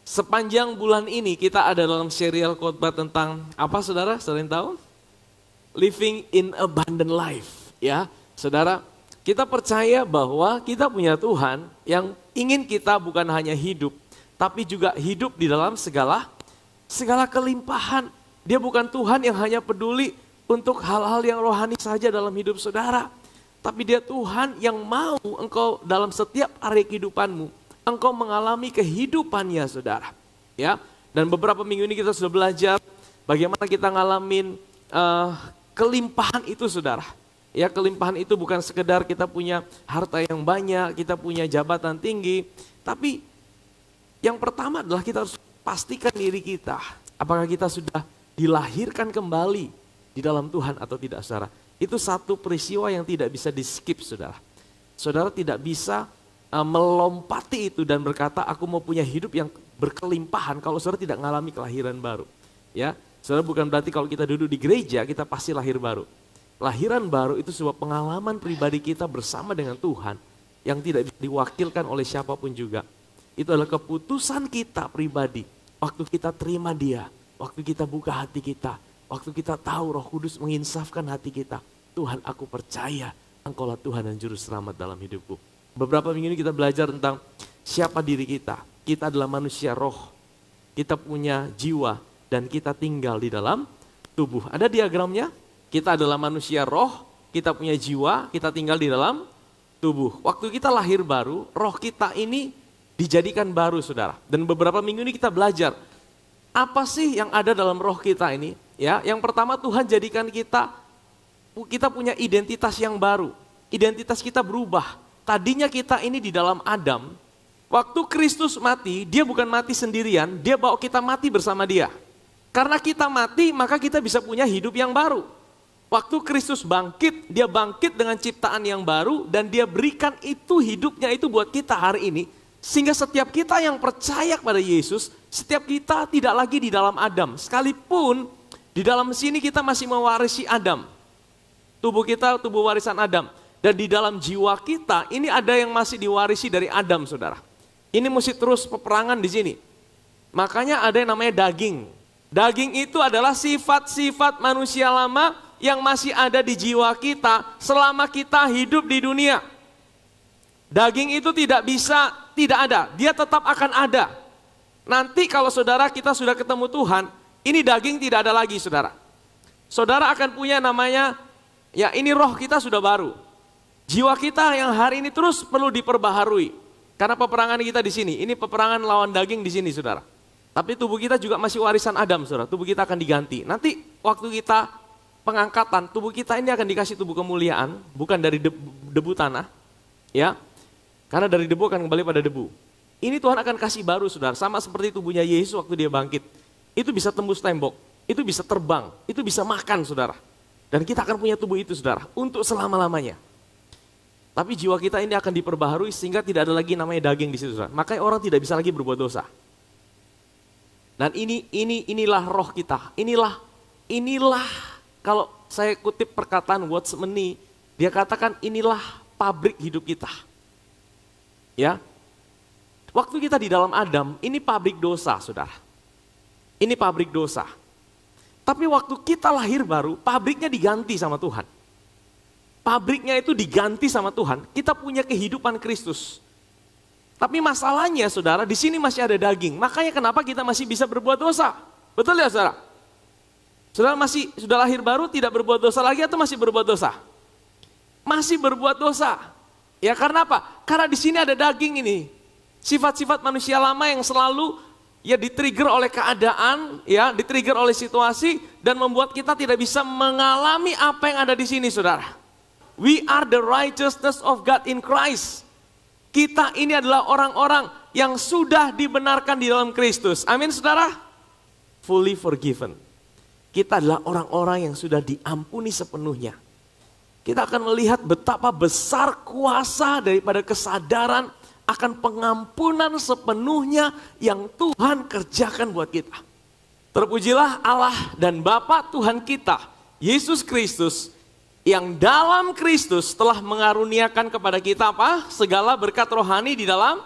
Sepanjang bulan ini kita ada dalam serial khotbah tentang apa saudara? Saudara yang tahu? Living in abundant life. Ya, saudara, kita percaya bahwa kita punya Tuhan yang ingin kita bukan hanya hidup, tapi juga hidup di dalam segala kelimpahan. Dia bukan Tuhan yang hanya peduli untuk hal-hal yang rohani saja dalam hidup saudara. Tapi dia Tuhan yang mau engkau dalam setiap area kehidupanmu, engkau mengalami kehidupannya saudara. Ya, dan beberapa minggu ini kita sudah belajar bagaimana kita ngalamin kelimpahan itu saudara. Ya, kelimpahan itu bukan sekedar kita punya harta yang banyak, kita punya jabatan tinggi. Tapi yang pertama adalah kita harus pastikan diri kita. Apakah kita sudah dilahirkan kembali di dalam Tuhan atau tidak saudara. Itu satu peristiwa yang tidak bisa di skip saudara. Saudara tidak bisa melompati itu dan berkata aku mau punya hidup yang berkelimpahan kalau saudara tidak mengalami kelahiran baru. Ya, saudara, bukan berarti kalau kita duduk di gereja kita pasti lahir baru. Lahiran baru itu sebuah pengalaman pribadi kita bersama dengan Tuhan yang tidak bisa diwakilkan oleh siapapun juga. Itu adalah keputusan kita pribadi. Waktu kita terima Dia, waktu kita buka hati kita, waktu kita tahu Roh Kudus menginsafkan hati kita. Tuhan, aku percaya Engkaulah Tuhan dan Juru Selamat dalam hidupku. Beberapa minggu ini kita belajar tentang siapa diri kita. Kita adalah manusia roh. Kita punya jiwa dan kita tinggal di dalam tubuh. Ada diagramnya? Kita adalah manusia roh, kita punya jiwa, kita tinggal di dalam tubuh. Waktu kita lahir baru, roh kita ini dijadikan baru saudara. Dan beberapa minggu ini kita belajar, apa sih yang ada dalam roh kita ini? Ya, yang pertama Tuhan jadikan kita punya identitas yang baru. Identitas kita berubah. Tadinya kita ini di dalam Adam. Waktu Kristus mati, dia bukan mati sendirian, dia bawa kita mati bersama dia. Karena kita mati, maka kita bisa punya hidup yang baru. Waktu Kristus bangkit, dia bangkit dengan ciptaan yang baru dan dia berikan itu hidupnya itu buat kita hari ini. Sehingga setiap kita yang percaya kepada Yesus, setiap kita tidak lagi di dalam Adam. Sekalipun di dalam sini kita masih mewarisi Adam. Tubuh kita tubuh warisan Adam. Dan di dalam jiwa kita ini ada yang masih diwarisi dari Adam saudara. Ini mesti terus peperangan di sini. Makanya ada yang namanya daging. Daging itu adalah sifat-sifat manusia lama yang masih ada di jiwa kita selama kita hidup di dunia. Daging itu tidak ada, dia tetap akan ada. Nanti kalau saudara kita sudah ketemu Tuhan, ini daging tidak ada lagi saudara. Saudara akan punya namanya, ya ini roh kita sudah baru. Jiwa kita yang hari ini terus perlu diperbaharui. Karena peperangan kita di sini, ini peperangan lawan daging di sini saudara. Tapi tubuh kita juga masih warisan Adam saudara, tubuh kita akan diganti. Nanti waktu kita pengangkatan, tubuh kita ini akan dikasih tubuh kemuliaan, bukan dari debu tanah, ya. Karena dari debu akan kembali pada debu. Ini Tuhan akan kasih baru saudara, sama seperti tubuhnya Yesus waktu dia bangkit. Itu bisa tembus tembok, itu bisa terbang, itu bisa makan saudara. Dan kita akan punya tubuh itu saudara, untuk selama-lamanya. Tapi jiwa kita ini akan diperbaharui sehingga tidak ada lagi namanya daging di situ saudara. Makanya orang tidak bisa lagi berbuat dosa. Dan inilah roh kita, inilah kalau saya kutip perkataan Watchmeni, dia katakan inilah pabrik hidup kita. Ya, waktu kita di dalam Adam, ini pabrik dosa, saudara. Ini pabrik dosa. Tapi waktu kita lahir baru, pabriknya diganti sama Tuhan. Pabriknya itu diganti sama Tuhan. Kita punya kehidupan Kristus. Tapi masalahnya, saudara, di sini masih ada daging. Makanya kenapa kita masih bisa berbuat dosa? Betul ya, saudara? Saudara masih sudah lahir baru tidak berbuat dosa lagi atau masih berbuat dosa? Masih berbuat dosa. Ya karena apa? Karena di sini ada daging ini. Sifat-sifat manusia lama yang selalu ya di-trigger oleh keadaan, ya di-trigger oleh situasi dan membuat kita tidak bisa mengalami apa yang ada di sini, saudara. We are the righteousness of God in Christ. Kita ini adalah orang-orang yang sudah dibenarkan di dalam Kristus. Amin, saudara. Fully forgiven. Kita adalah orang-orang yang sudah diampuni sepenuhnya. Kita akan melihat betapa besar kuasa daripada kesadaran akan pengampunan sepenuhnya yang Tuhan kerjakan buat kita. Terpujilah Allah dan Bapa Tuhan kita, Yesus Kristus, yang dalam Kristus telah mengaruniakan kepada kita apa? Segala berkat rohani di dalam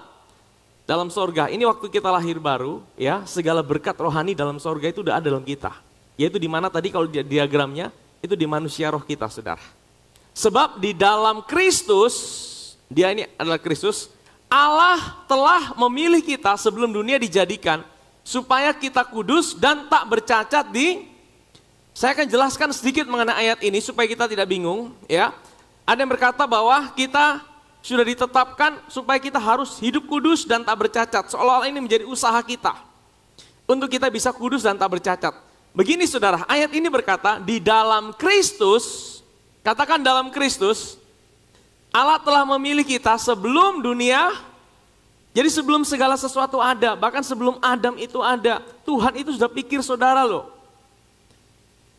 dalam sorga. Ini waktu kita lahir baru, ya, segala berkat rohani dalam sorga itu udah ada dalam kita. Yaitu di mana tadi kalau diagramnya, itu di manusia roh kita, saudara. Sebab di dalam Kristus, dia ini adalah Kristus, Allah telah memilih kita sebelum dunia dijadikan, supaya kita kudus dan tak bercacat saya akan jelaskan sedikit mengenai ayat ini supaya kita tidak bingung, ya. Ada yang berkata bahwa kita sudah ditetapkan supaya kita harus hidup kudus dan tak bercacat. Seolah-olah ini menjadi usaha kita untuk kita bisa kudus dan tak bercacat. Begini saudara, ayat ini berkata di dalam Kristus, katakan dalam Kristus, Allah telah memilih kita sebelum dunia, jadi sebelum segala sesuatu ada, bahkan sebelum Adam itu ada, Tuhan itu sudah pikir saudara loh.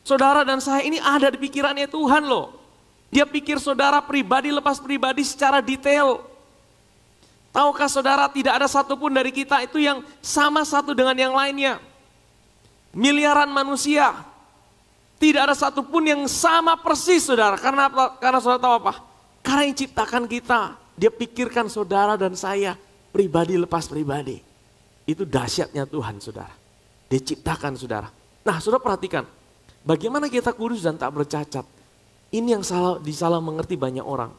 Saudara dan saya ini ada di pikirannya Tuhan loh. Dia pikir saudara pribadi lepas pribadi secara detail. Tahukah saudara tidak ada satupun dari kita itu yang sama satu dengan yang lainnya. Miliaran manusia, tidak ada satupun yang sama persis saudara. Karena apa? Karena saudara tahu apa? Karena yang ciptakan kita, dia pikirkan saudara dan saya pribadi lepas pribadi. Itu dahsyatnya Tuhan saudara. Dia ciptakan saudara. Nah saudara perhatikan, bagaimana kita kudus dan tak bercacat. Ini yang disalah mengerti banyak orang.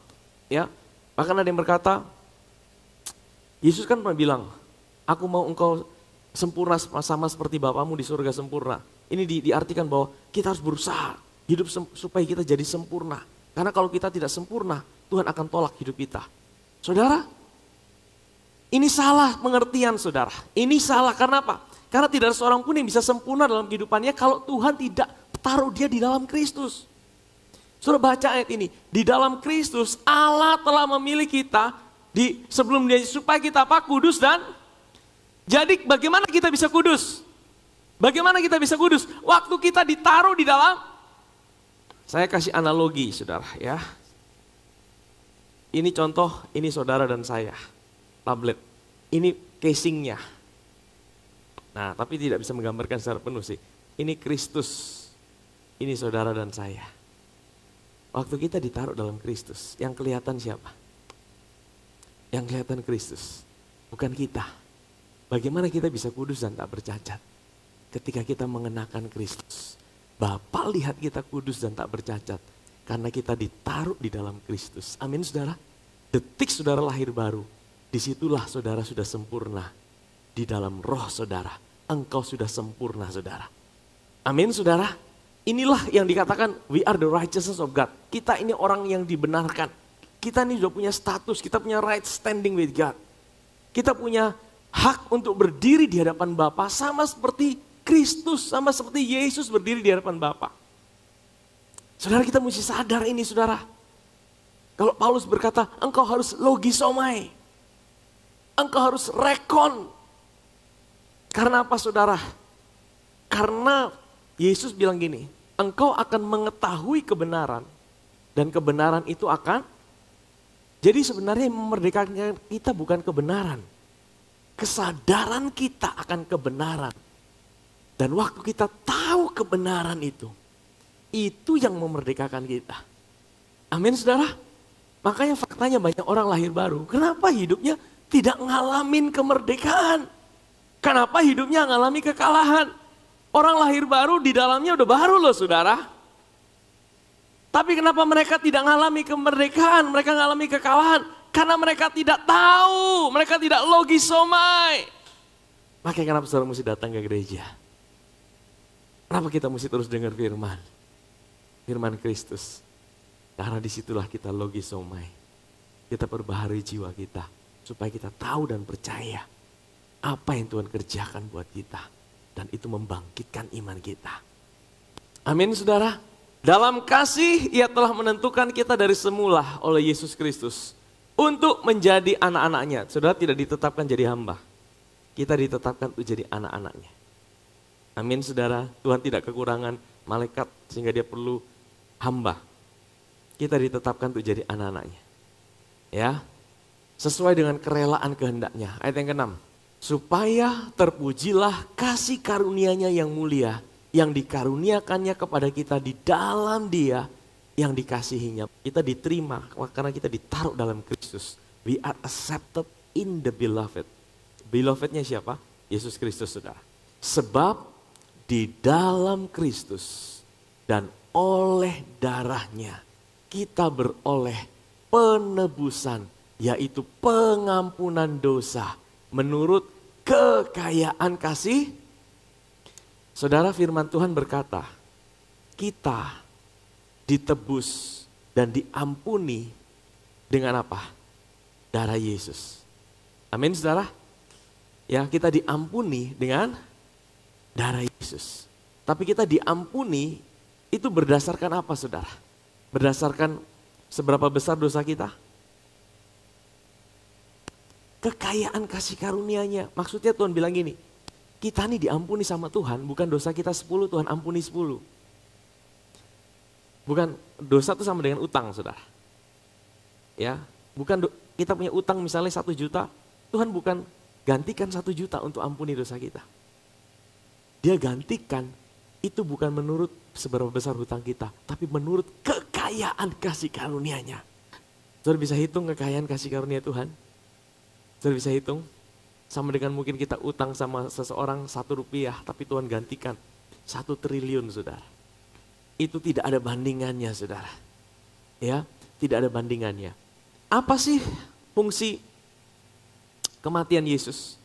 Ya, bahkan ada yang berkata, Yesus kan pernah bilang, aku mau engkau sempurna sama seperti Bapamu di surga sempurna. Ini diartikan bahwa kita harus berusaha hidup supaya kita jadi sempurna. Karena kalau kita tidak sempurna, Tuhan akan tolak hidup kita. Saudara, ini salah pengertian saudara. Ini salah karena apa? Karena tidak ada seorang pun yang bisa sempurna dalam kehidupannya kalau Tuhan tidak taruh dia di dalam Kristus. Saudara baca ayat ini, di dalam Kristus Allah telah memilih kita sebelum dia supaya kita apa? Kudus dan jadi bagaimana kita bisa kudus? Bagaimana kita bisa kudus? Waktu kita ditaruh di dalam, saya kasih analogi saudara ya. Ini contoh, ini saudara dan saya, tablet. Ini casingnya. Nah tapi tidak bisa menggambarkan secara penuh sih. Ini Kristus, ini saudara dan saya. Waktu kita ditaruh dalam Kristus, yang kelihatan siapa? Yang kelihatan Kristus, bukan kita. Bagaimana kita bisa kudus dan tak bercacat? Ketika kita mengenakan Kristus. Bapa lihat kita kudus dan tak bercacat. Karena kita ditaruh di dalam Kristus. Amin saudara. Detik saudara lahir baru. Disitulah saudara sudah sempurna. Di dalam roh saudara. Engkau sudah sempurna saudara. Amin saudara. Inilah yang dikatakan we are the righteousness of God. Kita ini orang yang dibenarkan. Kita ini sudah punya status, kita punya right standing with God. Kita punya hak untuk berdiri di hadapan Bapa sama seperti Kristus, sama seperti Yesus berdiri di hadapan Bapa. Saudara kita mesti sadar ini saudara. Kalau Paulus berkata engkau harus logisomai. Engkau harus rekon. Karena apa saudara? Karena Yesus bilang gini, engkau akan mengetahui kebenaran dan kebenaran itu akan, jadi sebenarnya yang memerdekakan kita bukan kebenaran. Kesadaran kita akan kebenaran. Dan waktu kita tahu kebenaran itu yang memerdekakan kita. Amin saudara. Makanya faktanya banyak orang lahir baru. Kenapa hidupnya tidak ngalamin kemerdekaan? Kenapa hidupnya ngalami kekalahan? Orang lahir baru di dalamnya udah baru loh saudara. Tapi kenapa mereka tidak ngalami kemerdekaan, mereka ngalami kekalahan? Karena mereka tidak tahu, mereka tidak logisomai. Makanya kenapa saudara mesti datang ke gereja? Kenapa kita mesti terus dengar firman? Firman Kristus. Karena disitulah kita logisomai. Kita perbaharui jiwa kita. Supaya kita tahu dan percaya apa yang Tuhan kerjakan buat kita. Dan itu membangkitkan iman kita. Amin saudara. Dalam kasih ia telah menentukan kita dari semula oleh Yesus Kristus. Untuk menjadi anak-anaknya. Saudara tidak ditetapkan jadi hamba. Kita ditetapkan untuk jadi anak-anaknya. Amin saudara. Tuhan tidak kekurangan malaikat sehingga dia perlu hamba. Kita ditetapkan untuk jadi anak-anaknya. Ya. Sesuai dengan kerelaan kehendaknya. Ayat yang ke-6. Supaya terpujilah kasih karunia-Nya yang mulia, yang dikaruniakannya kepada kita di dalam Dia yang dikasihinya. Kita diterima karena kita ditaruh dalam Kristus. We are accepted in the beloved. Belovednya siapa? Yesus Kristus, saudara. Sebab di dalam Kristus dan oleh darahnya kita beroleh penebusan, yaitu pengampunan dosa menurut kekayaan kasih. Saudara, firman Tuhan berkata, kita ditebus dan diampuni dengan apa? Darah Yesus. Amin, saudara. Ya, kita diampuni dengan darah Yesus. Tapi kita diampuni itu berdasarkan apa, saudara? Berdasarkan seberapa besar dosa kita? Kekayaan kasih karunia-Nya. Maksudnya Tuhan bilang gini, kita nih diampuni sama Tuhan, bukan dosa kita 10, Tuhan ampuni 10. Bukan, dosa itu sama dengan utang, saudara. Ya, bukan kita punya utang misalnya 1 juta, Tuhan bukan gantikan 1 juta untuk ampuni dosa kita. Dia gantikan itu bukan menurut seberapa besar hutang kita, tapi menurut kekayaan kasih karunia-Nya. Saudara bisa hitung kekayaan kasih karunia Tuhan? Saudara bisa hitung? Sama dengan mungkin kita utang sama seseorang 1 rupiah, tapi Tuhan gantikan 1 triliun, saudara. Itu tidak ada bandingannya, saudara. Ya, tidak ada bandingannya. Apa sih fungsi kematian Yesus?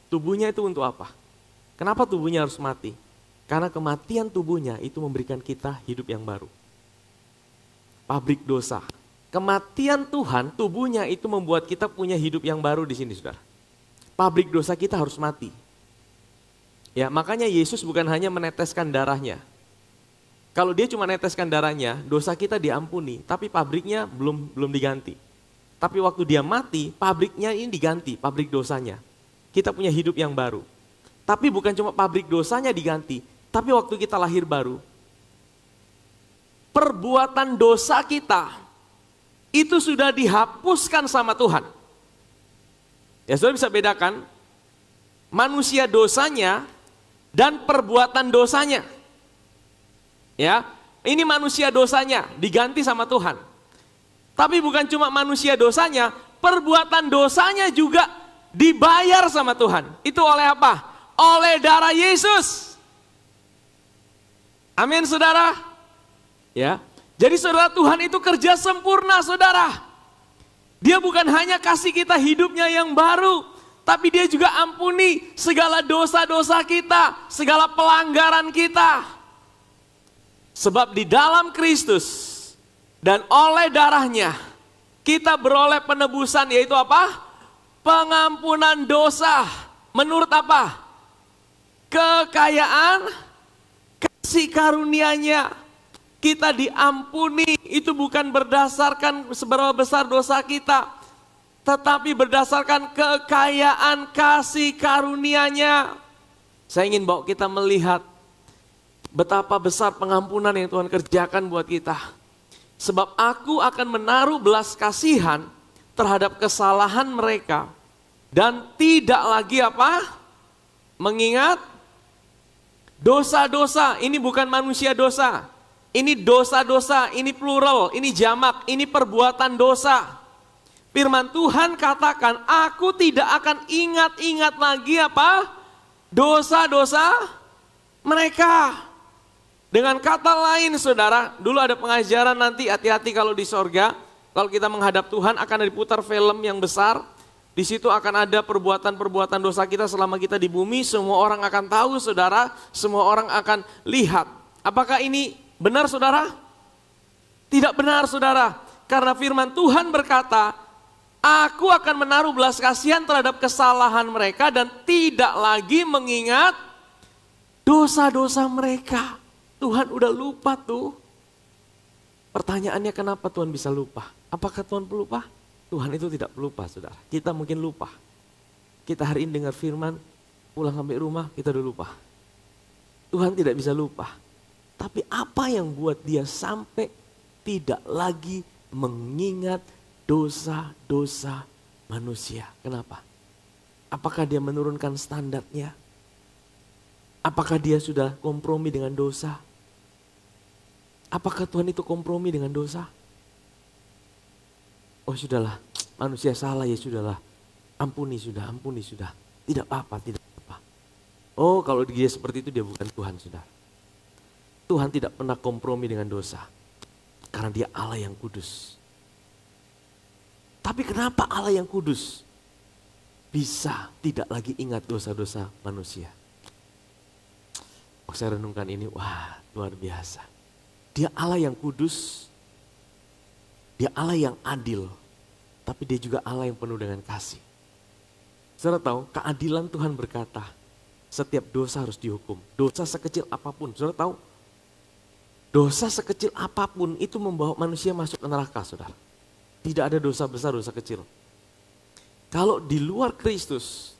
Tubuhnya itu untuk apa? Kenapa tubuhnya harus mati? Karena kematian tubuhnya itu memberikan kita hidup yang baru. Pabrik dosa. Kematian Tuhan, tubuhnya itu membuat kita punya hidup yang baru di sini, saudara. Pabrik dosa kita harus mati. Ya, makanya Yesus bukan hanya meneteskan darahnya. Kalau dia cuma neteskan darahnya, dosa kita diampuni, tapi pabriknya belum diganti. Tapi waktu dia mati, pabriknya ini diganti, pabrik dosanya. Kita punya hidup yang baru. Tapi bukan cuma pabrik dosanya diganti, tapi waktu kita lahir baru, perbuatan dosa kita itu sudah dihapuskan sama Tuhan. Ya, saudara bisa bedakan manusia dosanya dan perbuatan dosanya. Ya, ini manusia dosanya diganti sama Tuhan. Tapi bukan cuma manusia dosanya, perbuatan dosanya juga dibayar sama Tuhan. Itu oleh apa? Oleh darah Yesus. Amin, saudara. Ya. Jadi saudara, Tuhan itu kerja sempurna, saudara. Dia bukan hanya kasih kita hidupnya yang baru, tapi dia juga ampuni segala dosa-dosa kita, segala pelanggaran kita. Sebab di dalam Kristus dan oleh darahnya kita beroleh penebusan, yaitu apa? Pengampunan dosa. Menurut apa? Kekayaan kasih karunia-Nya. Kita diampuni itu bukan berdasarkan seberapa besar dosa kita, tetapi berdasarkan kekayaan kasih karunia-Nya. Saya ingin bawa kita melihat betapa besar pengampunan yang Tuhan kerjakan buat kita. Sebab aku akan menaruh belas kasihan terhadap kesalahan mereka dan tidak lagi apa? Mengingat dosa-dosa. Ini bukan manusia dosa. Ini dosa-dosa, ini plural, ini jamak, ini perbuatan dosa. Firman Tuhan katakan, aku tidak akan ingat-ingat lagi apa? Dosa-dosa mereka. Dengan kata lain, saudara, dulu ada pengajaran nanti, hati-hati kalau di sorga, kalau kita menghadap Tuhan akan diputar film yang besar. Di situ akan ada perbuatan-perbuatan dosa kita selama kita di bumi. Semua orang akan tahu, saudara, semua orang akan lihat. Apakah ini benar, saudara? Tidak benar, saudara. Karena firman Tuhan berkata, aku akan menaruh belas kasihan terhadap kesalahan mereka dan tidak lagi mengingat dosa-dosa mereka. Tuhan udah lupa tuh. Pertanyaannya, kenapa Tuhan bisa lupa? Apakah Tuhan pelupa? Tuhan itu tidak pelupa, saudara. Kita mungkin lupa. Kita hari ini dengar firman, pulang sampai rumah kita udah lupa. Tuhan tidak bisa lupa. Tapi apa yang buat dia sampai tidak lagi mengingat dosa-dosa manusia? Kenapa? Apakah dia menurunkan standarnya? Apakah dia sudah kompromi dengan dosa? Apakah Tuhan itu kompromi dengan dosa? Oh sudahlah, manusia salah ya sudahlah. Ampuni sudah, ampuni sudah. Tidak apa-apa, tidak apa. Oh, kalau dia seperti itu dia bukan Tuhan, saudara. Tuhan tidak pernah kompromi dengan dosa. Karena dia Allah yang kudus. Tapi kenapa Allah yang kudus bisa tidak lagi ingat dosa-dosa manusia? Saya renungkan ini, wah luar biasa. Dia Allah yang kudus, dia Allah yang adil, tapi dia juga Allah yang penuh dengan kasih. Saudara tahu, keadilan Tuhan berkata, setiap dosa harus dihukum. Dosa sekecil apapun, saudara tahu, dosa sekecil apapun itu membawa manusia masuk ke neraka, saudara. Tidak ada dosa besar, dosa kecil. Kalau di luar Kristus,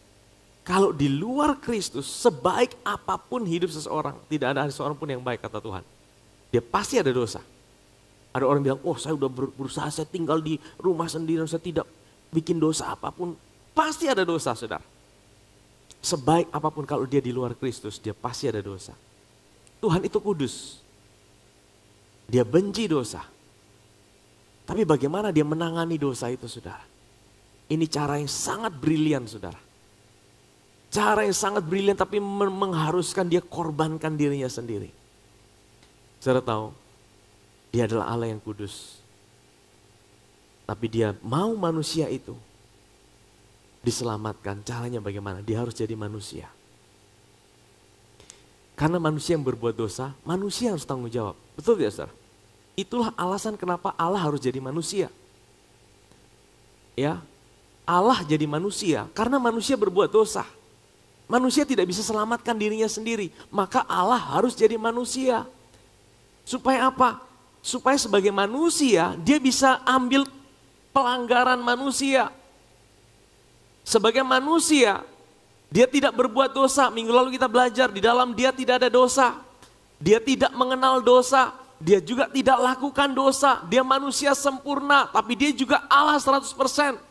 sebaik apapun hidup seseorang, tidak ada seorang pun yang baik kata Tuhan. Dia pasti ada dosa. Ada orang bilang, oh saya udah berusaha, saya tinggal di rumah sendiri, saya tidak bikin dosa apapun. Pasti ada dosa, saudara. Sebaik apapun kalau dia di luar Kristus, dia pasti ada dosa. Tuhan itu kudus. Dia benci dosa. Tapi bagaimana dia menangani dosa itu, saudara? Ini cara yang sangat brilian, saudara. Cara yang sangat brilian tapi mengharuskan dia korbankan dirinya sendiri. Saudara tahu, dia adalah Allah yang kudus. Tapi dia mau manusia itu diselamatkan. Caranya bagaimana? Dia harus jadi manusia. Karena manusia yang berbuat dosa, manusia harus tanggung jawab. Betul tidak, saudara? Itulah alasan kenapa Allah harus jadi manusia. Ya, Allah jadi manusia karena manusia berbuat dosa. Manusia tidak bisa selamatkan dirinya sendiri, maka Allah harus jadi manusia. Supaya apa? Supaya sebagai manusia dia bisa ambil pelanggaran manusia. Sebagai manusia dia tidak berbuat dosa. Minggu lalu kita belajar di dalam dia tidak ada dosa. Dia tidak mengenal dosa. Dia juga tidak lakukan dosa. Dia manusia sempurna, tapi dia juga Allah 100%.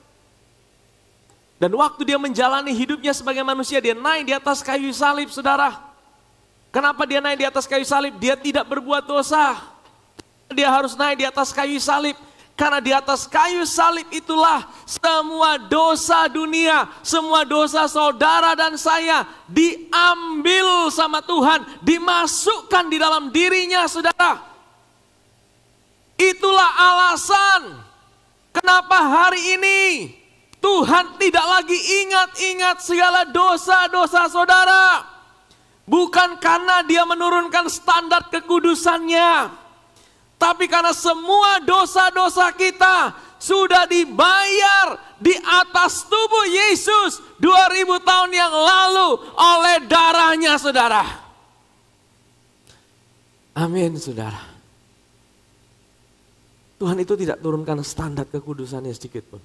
Dan waktu dia menjalani hidupnya sebagai manusia, dia naik di atas kayu salib, saudara. Kenapa dia naik di atas kayu salib? Dia tidak berbuat dosa. Dia harus naik di atas kayu salib. Karena di atas kayu salib itulah semua dosa dunia, semua dosa saudara dan saya diambil sama Tuhan, dimasukkan di dalam dirinya, saudara. Itulah alasan kenapa hari ini Tuhan tidak lagi ingat-ingat segala dosa-dosa saudara. Bukan karena dia menurunkan standar kekudusannya, tapi karena semua dosa-dosa kita sudah dibayar di atas tubuh Yesus 2000 tahun yang lalu oleh darahnya, saudara. Amin, saudara. Tuhan itu tidak turunkan standar kekudusannya sedikit pun.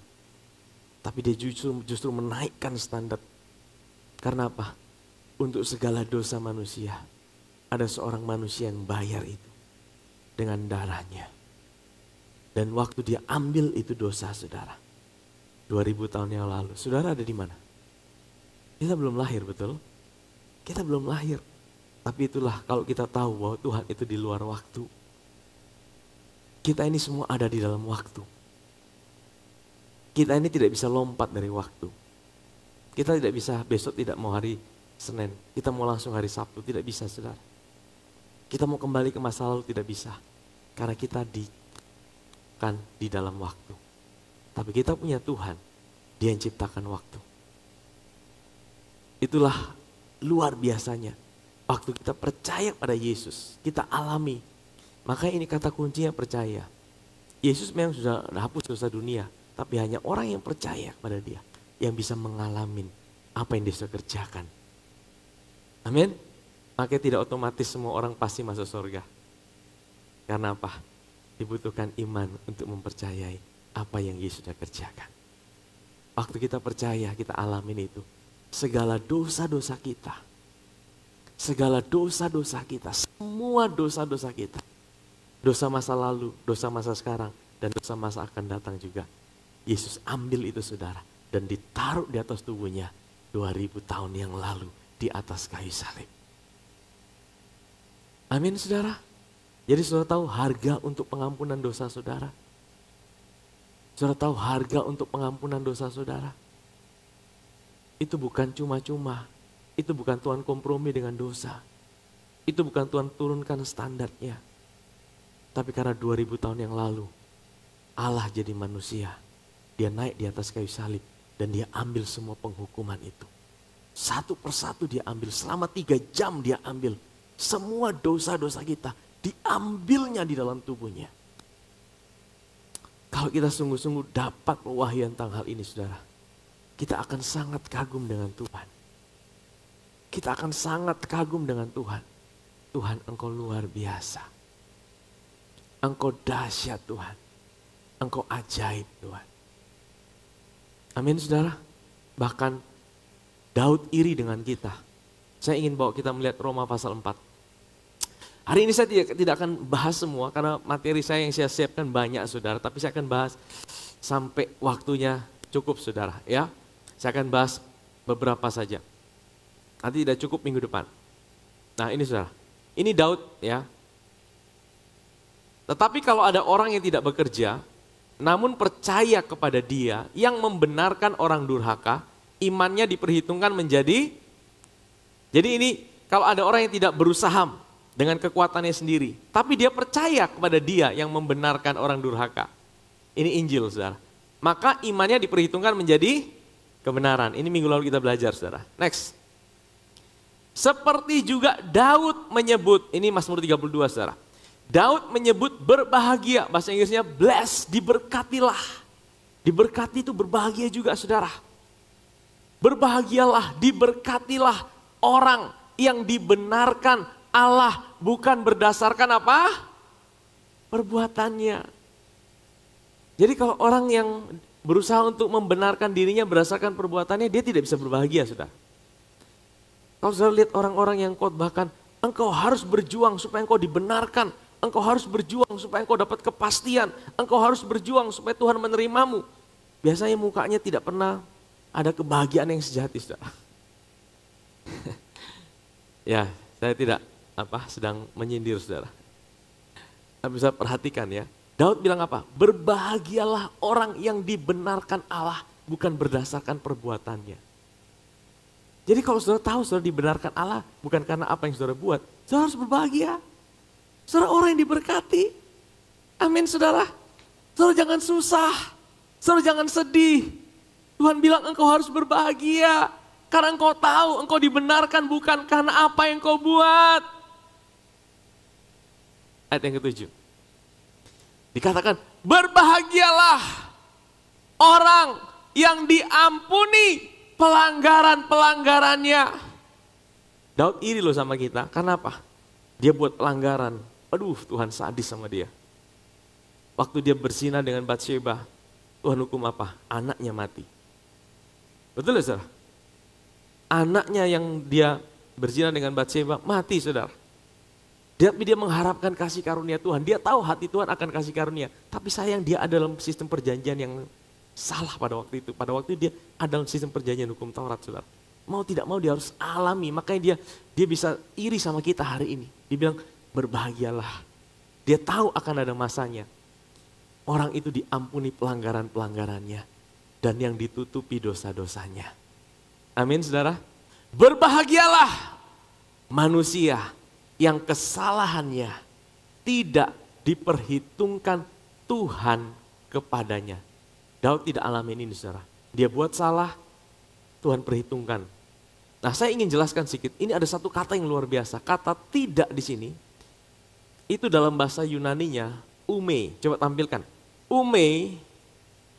Tapi dia justru menaikkan standar. Karena apa? Untuk segala dosa manusia, ada seorang manusia yang bayar itu dengan darahnya. Dan waktu dia ambil itu dosa, saudara, 2000 tahun yang lalu, saudara ada di mana? Kita belum lahir, betul? Kita belum lahir. Tapi itulah kalau kita tahu bahwa Tuhan itu di luar waktu. Kita ini semua ada di dalam waktu. Kita ini tidak bisa lompat dari waktu. Kita tidak bisa besok tidak mau hari Senin, kita mau langsung hari Sabtu, tidak bisa, saudara. Kita mau kembali ke masa lalu, tidak bisa. Karena kita di dalam waktu. Tapi kita punya Tuhan, Dia yang ciptakan waktu. Itulah luar biasanya. Waktu kita percaya pada Yesus, kita alami. Makanya ini kata kuncinya percaya. Yesus memang sudah hapus dosa dunia, tapi hanya orang yang percaya kepada Dia yang bisa mengalami apa yang Dia sudah kerjakan. Amin. Makanya tidak otomatis semua orang pasti masuk surga. Karena apa? Dibutuhkan iman untuk mempercayai apa yang Yesus sudah kerjakan. Waktu kita percaya, kita alamin itu. Segala dosa-dosa kita. Segala dosa-dosa kita. Semua dosa-dosa kita. Dosa masa lalu, dosa masa sekarang, dan dosa masa akan datang juga. Yesus ambil itu, saudara. Dan ditaruh di atas tubuhnya 2000 tahun yang lalu di atas kayu salib. Amin, saudara. Jadi saudara tahu harga untuk pengampunan dosa saudara? Saudara tahu harga untuk pengampunan dosa saudara? itu bukan cuma-cuma. Itu bukan Tuhan kompromi dengan dosa. Itu bukan Tuhan turunkan standarnya. Tapi karena 2000 tahun yang lalu, Allah jadi manusia. Dia naik di atas kayu salib dan dia ambil semua penghukuman itu. Satu persatu dia ambil, selama 3 jam dia ambil. Semua dosa-dosa kita diambilnya di dalam tubuhnya. Kalau kita sungguh-sungguh dapat pewahyuan tentang hal ini saudara, kita akan sangat kagum dengan Tuhan. Kita akan sangat kagum dengan Tuhan. Tuhan, Engkau luar biasa. Engkau dahsyat Tuhan. Engkau ajaib Tuhan. Amin saudara. Bahkan Daud iri dengan kita. Saya ingin bawa kita melihat Roma pasal 4. Hari ini saya tidak akan bahas semua karena materi saya yang saya siapkan banyak saudara. Tapi saya akan bahas sampai waktunya cukup saudara ya. Saya akan bahas beberapa saja. Nanti tidak cukup minggu depan. Nah ini saudara. Ini Daud ya. Tetapi kalau ada orang yang tidak bekerja, namun percaya kepada dia yang membenarkan orang durhaka, imannya diperhitungkan menjadi, jadi ini kalau ada orang yang tidak berusaha dengan kekuatannya sendiri, tapi dia percaya kepada dia yang membenarkan orang durhaka. Ini Injil saudara. Maka imannya diperhitungkan menjadi kebenaran. Ini minggu lalu kita belajar saudara. Next. Seperti juga Daud menyebut, ini Mazmur 32 saudara. Daud menyebut berbahagia, bahasa Inggrisnya bless, diberkatilah. Diberkati itu berbahagia juga saudara. Berbahagialah, diberkatilah orang yang dibenarkan Allah bukan berdasarkan apa? Perbuatannya. Jadi kalau orang yang berusaha untuk membenarkan dirinya berdasarkan perbuatannya, dia tidak bisa berbahagia saudara. Kalau saudara lihat orang-orang yang khotbahkan, engkau harus berjuang supaya engkau dibenarkan. Engkau harus berjuang supaya engkau dapat kepastian. Engkau harus berjuang supaya Tuhan menerimamu. Biasanya mukanya tidak pernah ada kebahagiaan yang sejati, saudara. Ya, saya tidak sedang menyindir, saudara. Tapi bisa perhatikan ya. Daud bilang apa? Berbahagialah orang yang dibenarkan Allah bukan berdasarkan perbuatannya. Jadi kalau saudara tahu saudara dibenarkan Allah bukan karena apa yang saudara buat, saudara harus berbahagia. Saudara orang yang diberkati. Amin saudara. Saudara jangan susah. Saudara jangan sedih. Tuhan bilang engkau harus berbahagia. Karena engkau tahu engkau dibenarkan bukan karena apa yang kau buat. Ayat yang ke-7. Dikatakan berbahagialah orang yang diampuni pelanggaran-pelanggarannya. Daud iri loh sama kita. Karena apa? Dia buat pelanggaran. Aduh, Tuhan sadis sama dia. Waktu dia berzina dengan Batsheba, Tuhan hukum apa? Anaknya mati. Betul ya saudara? Anaknya yang dia berzina dengan Batsheba mati saudara. Tapi dia mengharapkan kasih karunia Tuhan. Dia tahu hati Tuhan akan kasih karunia. Tapi sayang dia ada dalam sistem perjanjian yang salah pada waktu itu. Pada waktu itu dia ada dalam sistem perjanjian hukum Taurat saudara. Mau tidak mau dia harus alami. Makanya dia bisa iri sama kita hari ini. Dia bilang berbahagialah. Dia tahu akan ada masanya. Orang itu diampuni pelanggaran-pelanggarannya. Dan yang ditutupi dosa-dosanya. Amin saudara. Berbahagialah manusia yang kesalahannya tidak diperhitungkan Tuhan kepadanya. Daud tidak alamin ini saudara. Dia buat salah, Tuhan perhitungkan. Nah saya ingin jelaskan sedikit, ini ada satu kata yang luar biasa. Kata tidak di sini, itu dalam bahasa Yunaninya, ume. Coba tampilkan. Ume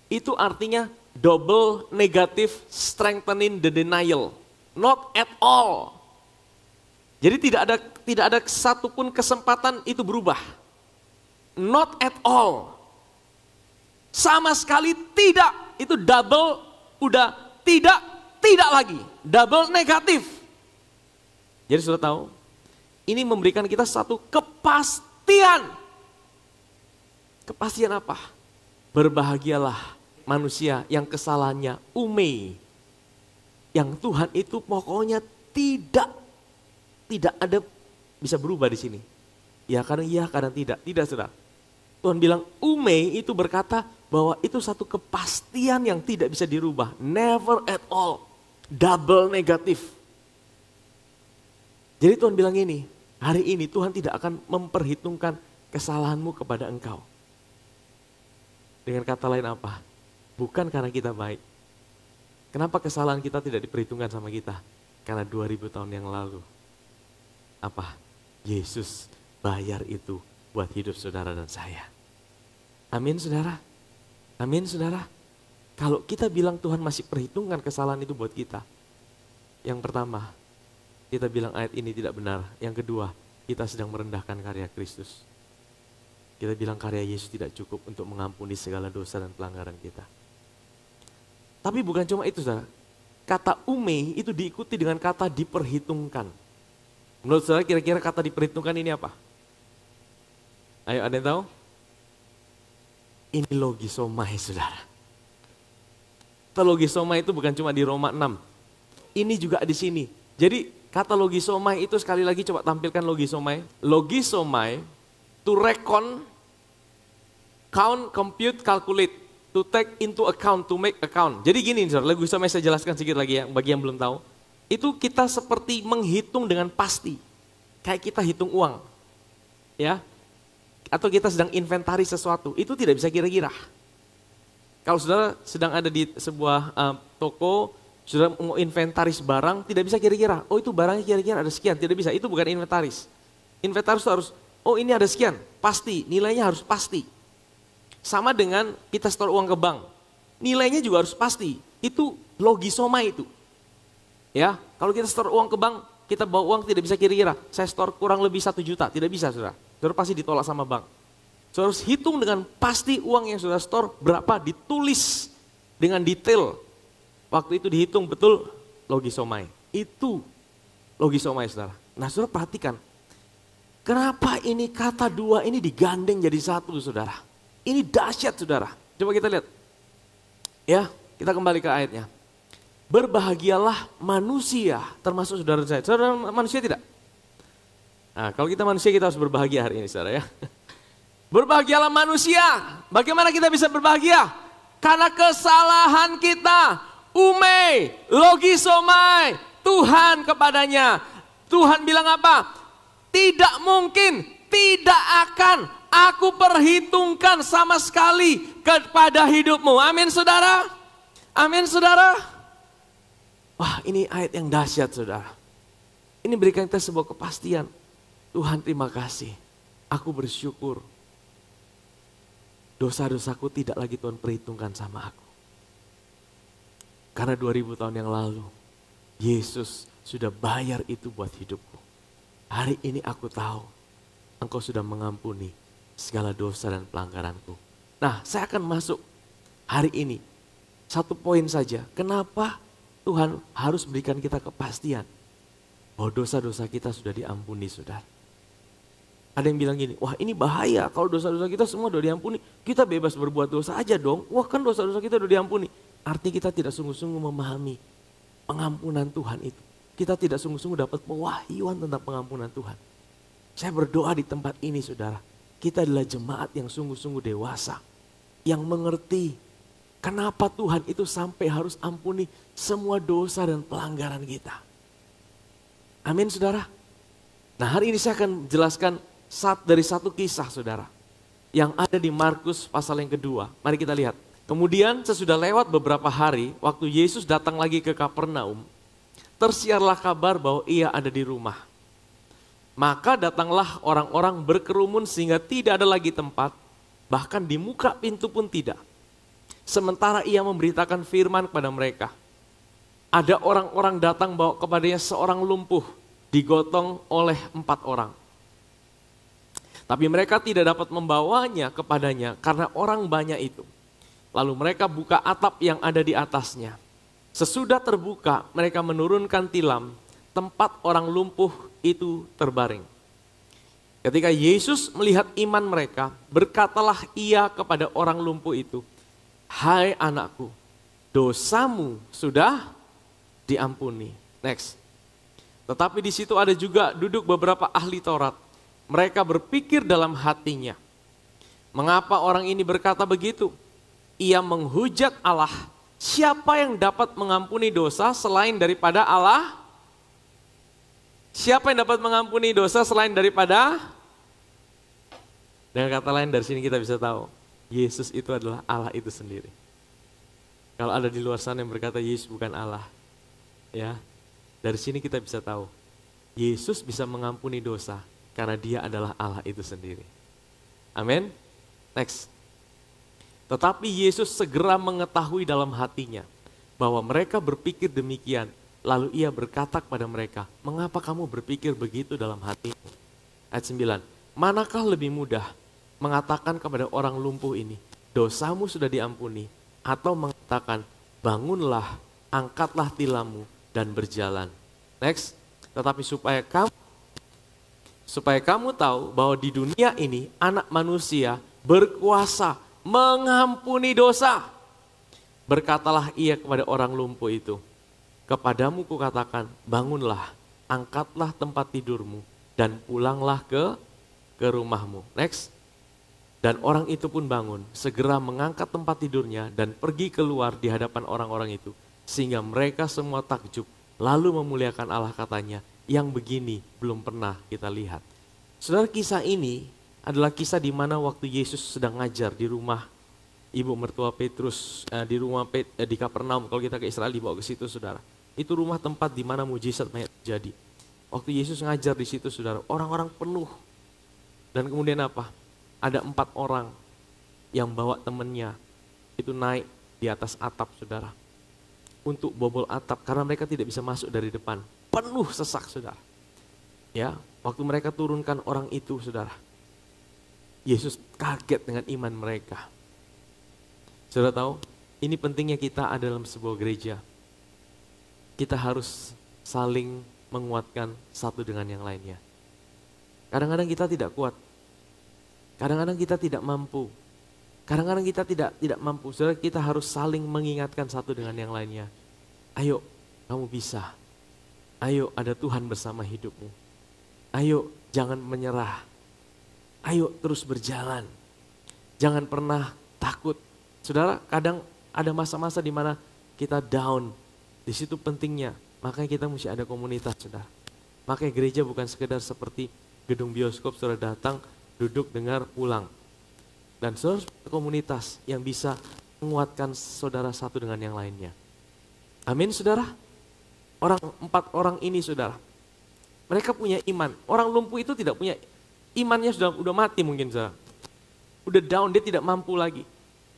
itu artinya double negative strengthening the denial. Not at all. Jadi tidak ada satupun kesempatan itu berubah. Not at all. Sama sekali tidak. Itu double, udah tidak lagi. Double negatif. Jadi sudah tahu, ini memberikan kita satu kepastian. Kepastian apa? Berbahagialah manusia yang kesalahannya ume. Yang Tuhan itu pokoknya tidak ada bisa berubah di sini. Ya kadang tidak. Tidak saudara. Tuhan bilang ume itu berkata bahwa itu satu kepastian yang tidak bisa dirubah. Never at all. double negatif. Jadi Tuhan bilang ini, hari ini Tuhan tidak akan memperhitungkan kesalahanmu kepada engkau. Dengan kata lain apa? Bukan karena kita baik. Kenapa kesalahan kita tidak diperhitungkan sama kita? Karena 2000 tahun yang lalu. Apa? Yesus bayar itu buat hidup saudara dan saya. Amin saudara. Amin saudara. Kalau kita bilang Tuhan masih perhitungkan kesalahan itu buat kita. Yang pertama, kita bilang ayat ini tidak benar. Yang kedua, kita sedang merendahkan karya Kristus. Kita bilang karya Yesus tidak cukup untuk mengampuni segala dosa dan pelanggaran kita. Tapi bukan cuma itu saudara. Kata ume itu diikuti dengan kata diperhitungkan. Menurut saudara kira-kira kata diperhitungkan ini apa? Ayo ada yang tahu? Ini logisomai saudara. Kata logisomai itu bukan cuma di Roma 6. Ini juga di sini. Jadi kata logisomai itu sekali lagi coba tampilkan logisomai. Logisomai, to reckon, count, compute, calculate. To take into account, to make account. Jadi gini saudara, logisomai saya jelaskan sedikit lagi ya bagi yang belum tahu. Itu kita seperti menghitung dengan pasti. Kayak kita hitung uang. Ya. Atau kita sedang inventari sesuatu. Itu tidak bisa kira-kira. Kalau saudara sedang ada di sebuah toko, saudara mau inventaris barang, tidak bisa kira-kira. Oh itu barangnya kira-kira ada sekian, tidak bisa. Itu bukan inventaris. Inventaris harus, oh ini ada sekian, pasti. Nilainya harus pasti. Sama dengan kita store uang ke bank. Nilainya juga harus pasti. Itu logisoma itu. Ya, kalau kita store uang ke bank, kita bawa uang tidak bisa kira-kira. Saya store kurang lebih 1 juta, tidak bisa saudara. Saudara pasti ditolak sama bank. Saudara harus hitung dengan pasti uang yang saudara store berapa, ditulis dengan detail. Waktu itu dihitung betul logisomai. Itu logisomai saudara. Nah saudara perhatikan, kenapa ini kata dua ini digandeng jadi satu saudara. Ini dahsyat saudara. Coba kita lihat. Ya, kita kembali ke ayatnya. Berbahagialah manusia, termasuk saudara saya. Saudara manusia tidak? Nah kalau kita manusia kita harus berbahagia hari ini saudara ya. Berbahagialah manusia. Bagaimana kita bisa berbahagia? Karena kesalahan kita. Ume, logisomai, Tuhan kepadanya. Tuhan bilang apa? Tidak mungkin, tidak akan aku perhitungkan sama sekali kepada hidupmu. Amin saudara. Amin saudara. Wah ini ayat yang dahsyat saudara. Ini berikan kita sebuah kepastian. Tuhan terima kasih. Aku bersyukur. Dosa-dosaku tidak lagi Tuhan perhitungkan sama aku. Karena 2000 tahun yang lalu, Yesus sudah bayar itu buat hidupku. Hari ini aku tahu, Engkau sudah mengampuni segala dosa dan pelanggaranku. Nah, saya akan masuk hari ini. Satu poin saja, kenapa Tuhan harus berikan kita kepastian bahwa dosa-dosa kita sudah diampuni, saudara. Ada yang bilang gini, wah ini bahaya kalau dosa-dosa kita semua sudah diampuni. Kita bebas berbuat dosa aja dong. Wah kan dosa-dosa kita sudah diampuni. Artinya kita tidak sungguh-sungguh memahami pengampunan Tuhan itu. Kita tidak sungguh-sungguh dapat pewahyuan tentang pengampunan Tuhan. Saya berdoa di tempat ini saudara. Kita adalah jemaat yang sungguh-sungguh dewasa. Yang mengerti kenapa Tuhan itu sampai harus ampuni semua dosa dan pelanggaran kita. Amin saudara. Nah hari ini saya akan jelaskan dari satu kisah saudara. Yang ada di Markus pasal yang kedua. Mari kita lihat. Kemudian sesudah lewat beberapa hari, waktu Yesus datang lagi ke Kapernaum, tersiarlah kabar bahwa ia ada di rumah. Maka datanglah orang-orang berkerumun sehingga tidak ada lagi tempat, bahkan di muka pintu pun tidak. Sementara ia memberitakan firman kepada mereka. Ada orang-orang datang bawa kepadanya seorang lumpuh, digotong oleh 4 orang. Tapi mereka tidak dapat membawanya kepadanya karena orang banyak itu. Lalu mereka buka atap yang ada di atasnya. Sesudah terbuka, mereka menurunkan tilam, tempat orang lumpuh itu terbaring. Ketika Yesus melihat iman mereka, berkatalah ia kepada orang lumpuh itu, "Hai anakku, dosamu sudah diampuni." Next. Tetapi di situ ada juga duduk beberapa ahli Taurat. Mereka berpikir dalam hatinya, "Mengapa orang ini berkata begitu? Ia menghujat Allah siapa yang dapat mengampuni dosa selain daripada Allah? Siapa yang dapat mengampuni dosa selain daripada? Dengan kata lain dari sini kita bisa tahu, Yesus itu adalah Allah itu sendiri. Kalau ada di luar sana yang berkata Yesus bukan Allah, ya, dari sini kita bisa tahu, Yesus bisa mengampuni dosa karena dia adalah Allah itu sendiri. Amin. Next. Tetapi Yesus segera mengetahui dalam hatinya bahwa mereka berpikir demikian. Lalu ia berkata kepada mereka, mengapa kamu berpikir begitu dalam hatimu? Ayat 9, manakah lebih mudah mengatakan kepada orang lumpuh ini, dosamu sudah diampuni, atau mengatakan, bangunlah, angkatlah tilammu, dan berjalan. Next, tetapi supaya kamu tahu bahwa di dunia ini anak manusia berkuasa mengampuni dosa. Berkatalah ia kepada orang lumpuh itu, kepadamu kukatakan, bangunlah, angkatlah tempat tidurmu, dan pulanglah ke rumahmu. Next. Dan orang itu pun bangun, segera mengangkat tempat tidurnya, dan pergi keluar di hadapan orang-orang itu. Sehingga mereka semua takjub, lalu memuliakan Allah katanya, yang begini belum pernah kita lihat. Saudara, kisah ini adalah kisah di mana waktu Yesus sedang ngajar di rumah ibu mertua Petrus, di Kapernaum. Kalau kita ke Israel dibawa ke situ, saudara. Itu rumah tempat di mana mujizat banyak terjadi. Waktu Yesus ngajar di situ, saudara, orang-orang penuh. Dan kemudian apa? Ada 4 orang yang bawa temannya itu naik di atas atap, saudara. Untuk bobol atap karena mereka tidak bisa masuk dari depan. Penuh sesak, saudara. Ya, waktu mereka turunkan orang itu, saudara. Yesus kaget dengan iman mereka. Saudara tahu, ini pentingnya kita ada dalam sebuah gereja. Kita harus saling menguatkan satu dengan yang lainnya. Kadang-kadang kita tidak kuat. Kadang-kadang kita tidak mampu. Kadang-kadang kita tidak mampu. Saudara, kita harus saling mengingatkan satu dengan yang lainnya. Ayo, kamu bisa. Ayo, ada Tuhan bersama hidupmu. Ayo, jangan menyerah. Ayo, terus berjalan. Jangan pernah takut. Saudara, kadang ada masa-masa di mana kita down. Di situ pentingnya, makanya kita mesti ada komunitas, saudara. Makanya gereja bukan sekedar seperti gedung bioskop, saudara datang, duduk, dengar, pulang. Dan saudara komunitas yang bisa menguatkan saudara satu dengan yang lainnya. Amin, saudara. 4 orang ini, saudara, mereka punya iman. Orang lumpuh itu tidak punya, imannya sudah mati mungkin, saudara. Udah down, dia tidak mampu lagi.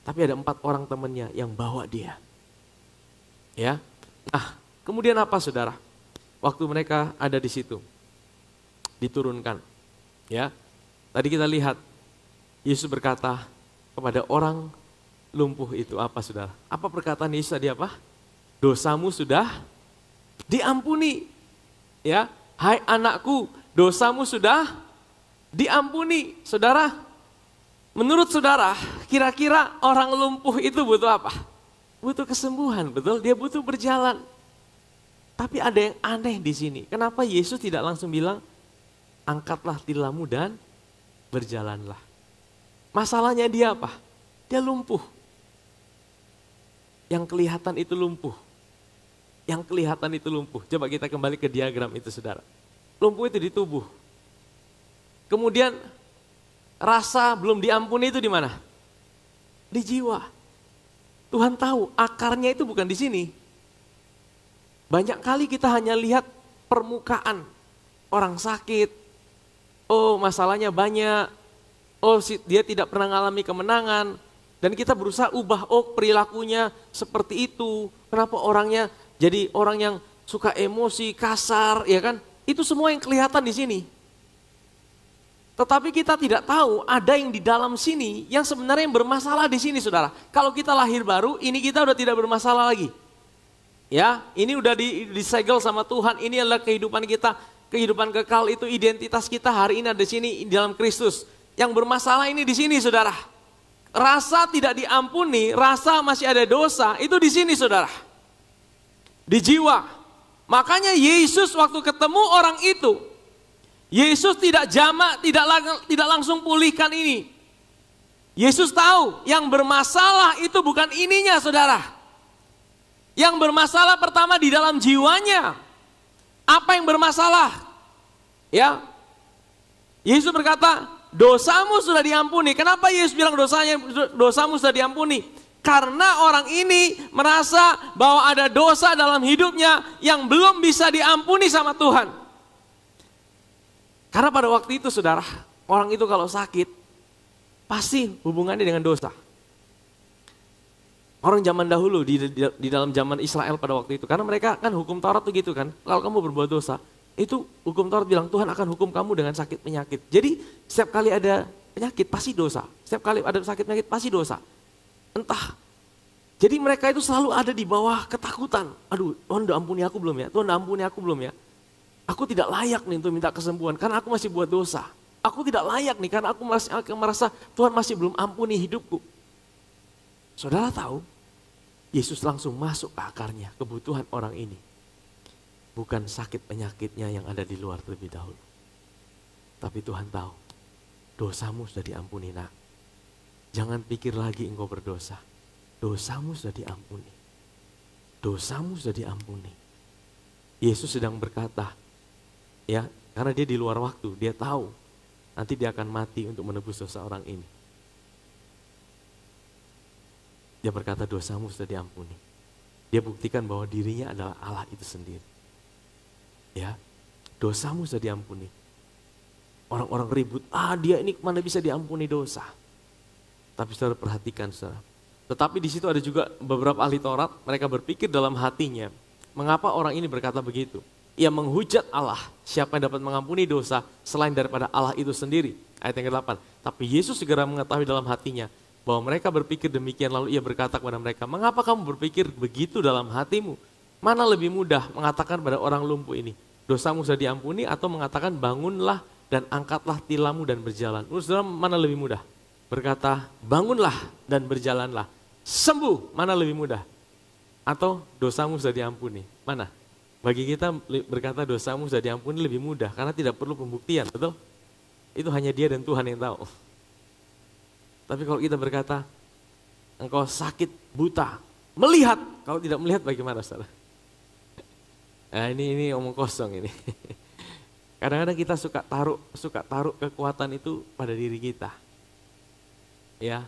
Tapi ada 4 orang temannya yang bawa dia. Ya. Nah, kemudian apa, saudara? Waktu mereka ada di situ, diturunkan. Ya. Tadi kita lihat, Yesus berkata kepada orang lumpuh itu apa, saudara? Apa perkataan Yesus tadi apa? Dosamu sudah diampuni. Ya, hai anakku, dosamu sudah diampuni. Saudara, menurut saudara, kira-kira orang lumpuh itu butuh apa? Butuh kesembuhan, betul? Dia butuh berjalan. Tapi ada yang aneh di sini. Kenapa Yesus tidak langsung bilang, angkatlah tilammu dan berjalanlah. Masalahnya dia apa? Dia lumpuh. Yang kelihatan itu lumpuh. Yang kelihatan itu lumpuh. Coba kita kembali ke diagram itu, saudara. Lumpuh itu di tubuh. Kemudian rasa belum diampuni itu di mana? Di jiwa. Tuhan tahu akarnya itu bukan di sini. Banyak kali kita hanya lihat permukaan orang sakit. Oh, masalahnya banyak. Oh, dia tidak pernah mengalami kemenangan. Dan kita berusaha ubah, oh perilakunya seperti itu. Kenapa orangnya jadi orang yang suka emosi, kasar, ya kan? Itu semua yang kelihatan di sini. Tetapi kita tidak tahu ada yang di dalam sini yang sebenarnya yang bermasalah di sini, saudara. Kalau kita lahir baru, ini kita udah tidak bermasalah lagi. Ya, ini udah disegel sama Tuhan. Ini adalah kehidupan kita, kehidupan kekal itu identitas kita hari ini ada di sini di dalam Kristus. Yang bermasalah ini di sini, saudara. Rasa tidak diampuni, rasa masih ada dosa, itu di sini, saudara. Di jiwa. Makanya Yesus waktu ketemu orang itu, Yesus tidak jamak, tidak langsung pulihkan ini. Yesus tahu yang bermasalah itu bukan ininya, saudara. Yang bermasalah pertama di dalam jiwanya. Apa yang bermasalah? Ya. Yesus berkata, dosamu sudah diampuni. Kenapa Yesus bilang dosamu sudah diampuni? Karena orang ini merasa bahwa ada dosa dalam hidupnya yang belum bisa diampuni sama Tuhan. Karena pada waktu itu saudara, orang itu kalau sakit, pasti hubungannya dengan dosa. Orang zaman dahulu di dalam zaman Israel pada waktu itu, karena mereka kan hukum Taurat tuh gitu kan, kalau kamu berbuat dosa, itu hukum Taurat bilang Tuhan akan hukum kamu dengan sakit penyakit. Jadi setiap kali ada penyakit pasti dosa, setiap kali ada sakit penyakit pasti dosa. Entah. Jadi mereka itu selalu ada di bawah ketakutan. Aduh, Tuhan udah ampuni aku belum ya? Tuhan udah ampuni aku belum ya? Aku tidak layak nih untuk minta kesembuhan karena aku masih buat dosa. Aku tidak layak nih karena aku masih merasa Tuhan masih belum ampuni hidupku. Saudara tahu? Yesus langsung masuk ke akarnya, kebutuhan orang ini. Bukan sakit penyakitnya yang ada di luar terlebih dahulu. Tapi Tuhan tahu, dosamu sudah diampuni nak. Jangan pikir lagi engkau berdosa. Dosamu sudah diampuni. Dosamu sudah diampuni. Yesus sedang berkata, ya, karena dia di luar waktu, dia tahu nanti dia akan mati untuk menebus dosa orang ini. Dia berkata dosamu sudah diampuni. Dia buktikan bahwa dirinya adalah Allah itu sendiri. Ya, dosamu sudah diampuni. Orang-orang ribut, dia ini mana bisa diampuni dosa. Tapi saudara perhatikan saudara. Tetapi di situ ada juga beberapa ahli Taurat, mereka berpikir dalam hatinya, mengapa orang ini berkata begitu? Ia menghujat Allah, siapa yang dapat mengampuni dosa selain daripada Allah itu sendiri. Ayat yang ke-8. Tapi Yesus segera mengetahui dalam hatinya, bahwa mereka berpikir demikian, lalu ia berkata kepada mereka, mengapa kamu berpikir begitu dalam hatimu? Mana lebih mudah mengatakan pada orang lumpuh ini, dosamu sudah diampuni, atau mengatakan bangunlah dan angkatlah tilammu dan berjalan. Menurut saudara mana lebih mudah? Berkata bangunlah dan berjalanlah, sembuh, mana lebih mudah? Atau dosamu sudah diampuni, mana? Bagi kita berkata dosamu sudah diampuni lebih mudah, karena tidak perlu pembuktian, betul? Itu hanya dia dan Tuhan yang tahu. Tapi kalau kita berkata, engkau sakit, buta, melihat, kalau tidak melihat bagaimana saudara? Nah ini omong kosong ini. Kadang-kadang kita suka taruh kekuatan itu pada diri kita. Ya,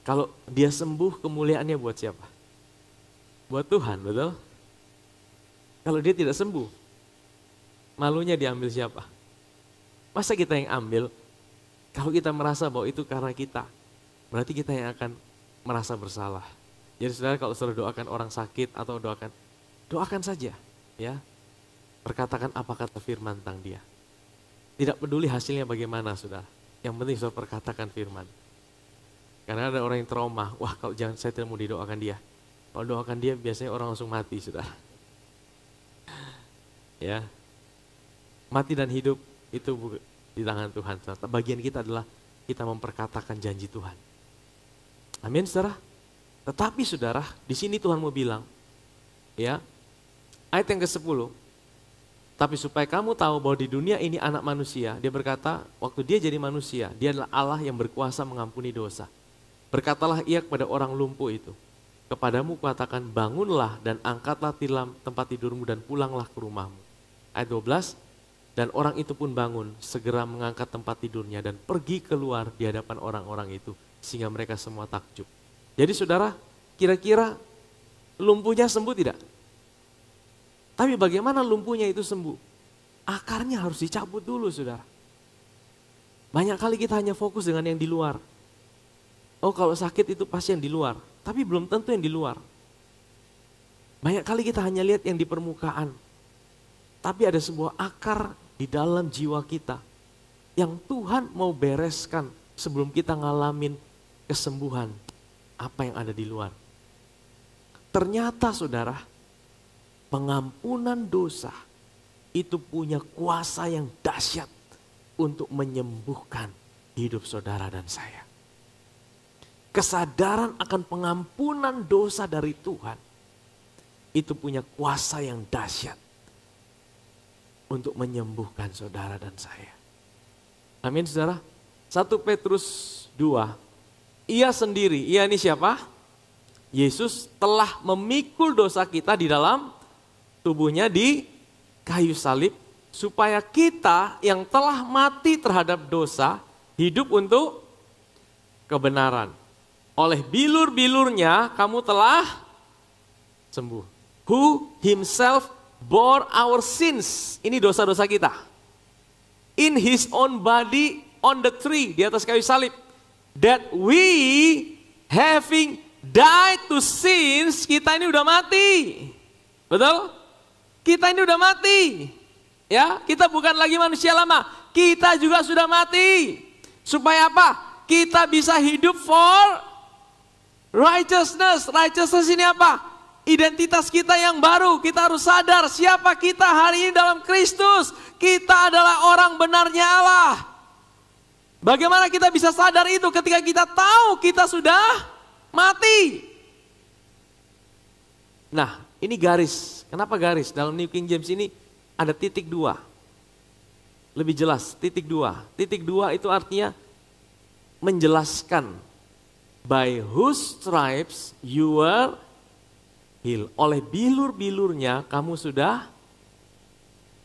kalau dia sembuh kemuliaannya buat siapa? Buat Tuhan, betul? Kalau dia tidak sembuh, malunya diambil siapa? Masa kita yang ambil? Kalau kita merasa bahwa itu karena kita, berarti kita yang akan merasa bersalah. Jadi saudara kalau saudara doakan orang sakit atau doakan saja. Ya, perkatakan apa kata firman tentang dia. Tidak peduli hasilnya bagaimana saudara. Yang penting saudara perkatakan firman. Karena ada orang yang trauma, wah kalau jangan saya tidak mau didoakan dia. Kalau doakan dia biasanya orang langsung mati saudara. Ya, mati dan hidup itu di tangan Tuhan. Bagian kita adalah kita memperkatakan janji Tuhan. Amin saudara. Tetapi saudara, di sini Tuhan mau bilang, ya, ayat yang ke-10, tapi supaya kamu tahu bahwa di dunia ini anak manusia, dia berkata, waktu dia jadi manusia, dia adalah Allah yang berkuasa mengampuni dosa. Berkatalah ia kepada orang lumpuh itu, kepadamu katakan bangunlah dan angkatlah tilam tempat tidurmu dan pulanglah ke rumahmu. Ayat 12, dan orang itu pun bangun, segera mengangkat tempat tidurnya dan pergi keluar di hadapan orang-orang itu, sehingga mereka semua takjub. Jadi saudara, kira-kira lumpuhnya sembuh tidak? Tapi bagaimana lumpuhnya itu sembuh? Akarnya harus dicabut dulu saudara. Banyak kali kita hanya fokus dengan yang di luar. Oh kalau sakit itu pasti yang di luar, tapi belum tentu yang di luar. Banyak kali kita hanya lihat yang di permukaan. Tapi ada sebuah akar di dalam jiwa kita yang Tuhan mau bereskan sebelum kita ngalamin kesembuhan apa yang ada di luar. Ternyata saudara, pengampunan dosa itu punya kuasa yang dahsyat untuk menyembuhkan hidup saudara dan saya. Kesadaran akan pengampunan dosa dari Tuhan itu punya kuasa yang dahsyat untuk menyembuhkan saudara dan saya. Amin saudara. 1 Petrus 2. Ia sendiri, ia ini siapa? Yesus telah memikul dosa kita di dalam tubuhnya di kayu salib, supaya kita yang telah mati terhadap dosa, hidup untuk kebenaran. Oleh bilur-bilurnya kamu telah sembuh. Who himself bore our sins. Ini dosa-dosa kita. In his own body on the tree, di atas kayu salib. That we having died to sins, kita ini udah mati. Betul? Kita ini udah mati. Ya, kita bukan lagi manusia lama. Kita juga sudah mati. Supaya apa? Kita bisa hidup for righteousness. Righteousness ini apa? Identitas kita yang baru. Kita harus sadar siapa kita hari ini dalam Kristus. Kita adalah orang benarnya Allah. Bagaimana kita bisa sadar itu ketika kita tahu kita sudah mati? Nah, ini garis. Kenapa garis? Dalam New King James ini ada titik 2. Lebih jelas, titik 2. Titik 2 itu artinya menjelaskan. By whose stripes you were healed. Oleh bilur-bilurnya kamu sudah.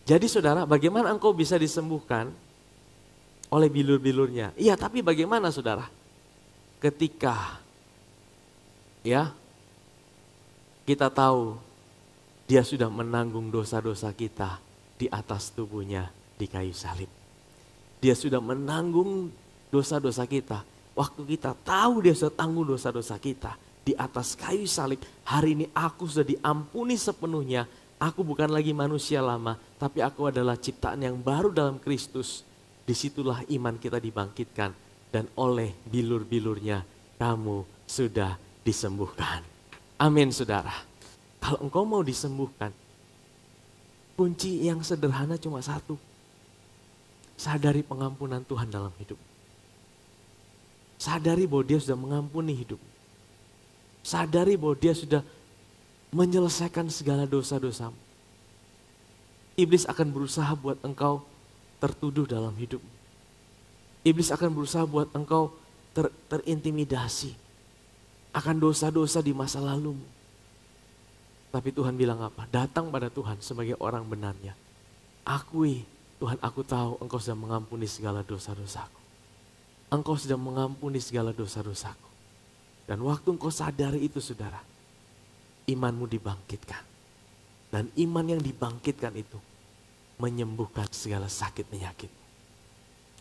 Jadi saudara, bagaimana engkau bisa disembuhkan? Oleh bilur-bilurnya. Iya, tapi bagaimana saudara? Ketika ya kita tahu dia sudah menanggung dosa-dosa kita di atas tubuhnya di kayu salib. Dia sudah menanggung dosa-dosa kita. Waktu kita tahu dia sudah tanggung dosa-dosa kita di atas kayu salib. Hari ini aku sudah diampuni sepenuhnya. Aku bukan lagi manusia lama, tapi aku adalah ciptaan yang baru dalam Kristus. Disitulah iman kita dibangkitkan. Dan oleh bilur-bilurnya kamu sudah disembuhkan. Amin saudara. Kalau engkau mau disembuhkan, kunci yang sederhana cuma satu. Sadari pengampunan Tuhan dalam hidup. Sadari bahwa dia sudah mengampuni hidup. Sadari bahwa dia sudah menyelesaikan segala dosa-dosamu. Iblis akan berusaha buat engkau tertuduh dalam hidup. Iblis akan berusaha buat engkau terintimidasi akan dosa-dosa di masa lalumu. Tapi Tuhan bilang apa? Datang pada Tuhan sebagai orang benarnya. Akui, Tuhan, aku tahu engkau sudah mengampuni segala dosa-dosaku. Engkau sudah mengampuni segala dosa-dosaku. Dan waktu engkau sadari itu saudara, imanmu dibangkitkan. Dan iman yang dibangkitkan itu menyembuhkan segala sakit penyakit.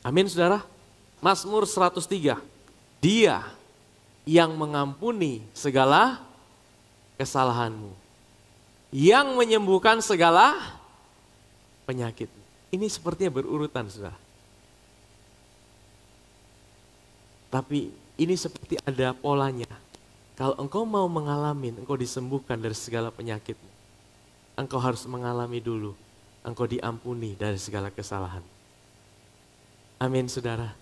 Amin saudara. Mazmur 103. Dia yang mengampuni segala kesalahanmu. Yang menyembuhkan segala penyakit. Ini sepertinya berurutan saudara. Tapi ini seperti ada polanya. Kalau engkau mau mengalami, engkau disembuhkan dari segala penyakit. Engkau harus mengalami dulu. Engkau diampuni dari segala kesalahan. Amin saudara.